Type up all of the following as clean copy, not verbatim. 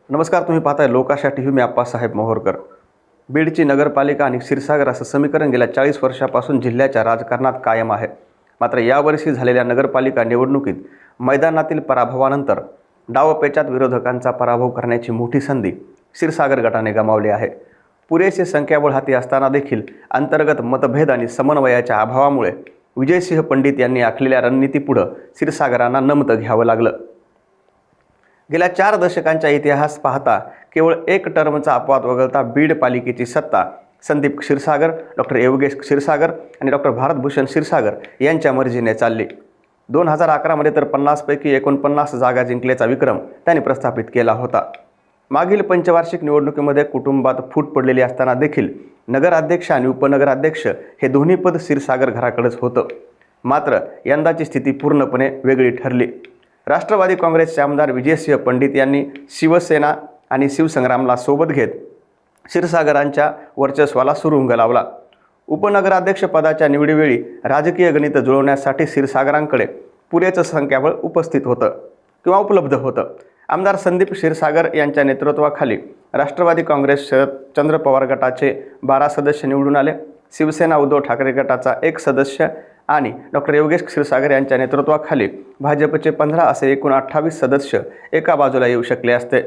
नमस्कार, तुम्ही पाहताय लोकाशा टीव्ही. मी आप्पासाहेब मोहोरकर. बीडची नगरपालिका आणि क्षीरसागर असं समीकरण गेल्या 40 वर्षापासून जिल्ह्याच्या राजकारणात कायम आहे. मात्र यावर्षी झालेल्या नगरपालिका निवडणुकीत मैदानातील पराभवानंतर डावपेचात विरोधकांचा पराभव करण्याची मोठी संधी क्षीरसागर गटाने गमावली आहे. पुरेसे संख्याबळ हाती असताना देखील अंतर्गत मतभेद आणि समन्वयाच्या अभावामुळे विजयसिंह पंडित यांनी आखलेल्या रणनीतीपुढे क्षीरसागरांना नमतं घ्यावं लागलं. गेल्या 4 दशकांचा इतिहास पाहता केवळ एक टर्मचा अपवाद वगळता बीड पालिकेची सत्ता संदीप क्षीरसागर, डॉक्टर योगेश क्षीरसागर आणि डॉक्टर भारतभूषण क्षीरसागर यांच्या मर्जीने चालली. 2011 मध्ये तर 50 पैकी 49 जागा जिंकल्याचा विक्रम त्यांनी प्रस्थापित केला होता. मागील पंचवार्षिक निवडणुकीमध्ये कुटुंबात फूट पडलेली असताना देखील नगराध्यक्ष आणि उपनगराध्यक्ष हे दोन्ही पद क्षीरसागर घराकडेच होतं. मात्र यंदाची स्थिती पूर्णपणे वेगळी ठरली. राष्ट्रवादी काँग्रेसचे आमदार विजयसिंह पंडित यांनी शिवसेना आणि शिवसंग्रामला सोबत घेत क्षीरसागरांच्या वर्चस्वाला सुरुंग लावला. उपनगराध्यक्ष पदाच्या निवडीवेळी राजकीय गणित जुळवण्यासाठी क्षीरसागरांकडे पुरेचं संख्याबळ उपलब्ध होतं. आमदार संदीप क्षीरसागर यांच्या नेतृत्वाखाली राष्ट्रवादी काँग्रेस शरदचंद्र पवार गटाचे 12 सदस्य निवडून आले. शिवसेना उद्धव ठाकरे गटाचा 1 सदस्य आणि डॉक्टर योगेश क्षीरसागर यांच्या नेतृत्वाखाली भाजपचे 15 असे एकूण 28 सदस्य एका बाजूला येऊ शकले असते.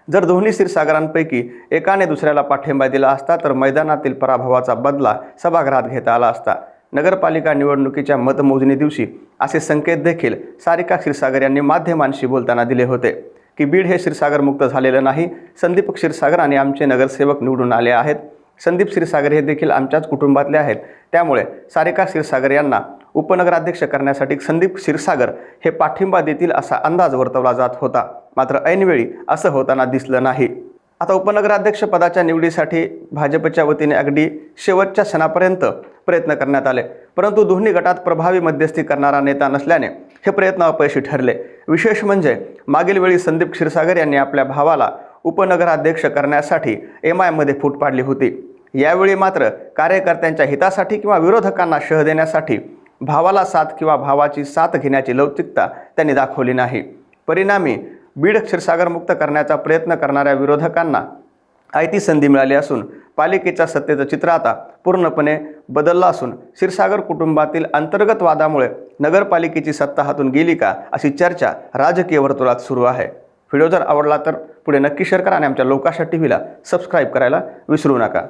जर दोन्ही क्षीरसागरांपैकी एकाने दुसऱ्याला पाठिंबा दिला असता तर मैदानातील पराभवाचा बदला सभागृहात घेता आला असता. नगरपालिका निवडणुकीच्या मतमोजणी दिवशी असे संकेत देखील सारिका क्षीरसागर यांनी माध्यमांशी बोलताना दिले होते की बीड हे क्षीरसागर मुक्त झालेलं नाही. संदीप क्षीरसागर आणि आमचे नगरसेवक निवडून आले आहेत. संदीप क्षीरसागर हे देखील आमच्याच कुटुंबातले आहेत. त्यामुळे सारिका क्षीरसागर यांना उपनगराध्यक्ष करण्यासाठी संदीप क्षीरसागर हे पाठिंबा देतील असा अंदाज वर्तवला जात होता. मात्र ऐनवेळी असं होताना दिसलं नाही. आता उपनगराध्यक्ष पदाच्या निवडीसाठी भाजपच्या वतीने अगदी शेवटच्या क्षणापर्यंत प्रयत्न करण्यात आले, परंतु दोन्ही गटात प्रभावी मध्यस्थी करणारा नेता नसल्याने हे प्रयत्न अपयशी ठरले. विशेष म्हणजे मागील वेळी संदीप क्षीरसागर यांनी आपल्या भावाला उपनगराध्यक्ष करण्यासाठी MI मध्ये फूट पाडली होती. यावेळी मात्र कार्यकर्त्यांच्या हितासाठी किंवा विरोधकांना शह देण्यासाठी भावाला साथ किंवा भावाची साथ घेण्याची लवचिकता त्यांनी दाखवली नाही. परिणामी बीड क्षीरसागर मुक्त करण्याचा प्रयत्न करणाऱ्या विरोधकांना आयती संधी मिळाली असून पालिकेच्या सत्तेचं चित्र आता पूर्णपणे बदललं असून क्षीरसागर कुटुंबातील अंतर्गत वादामुळे नगरपालिकेची सत्ता हातून गेली का अशी चर्चा राजकीय वर्तुळात सुरू आहे. व्हिडिओ जर आवडला तर पुढे नक्की शेअर करा आणि आमच्या लोकाशा टीव्हीला सबस्क्राईब करायला विसरू नका.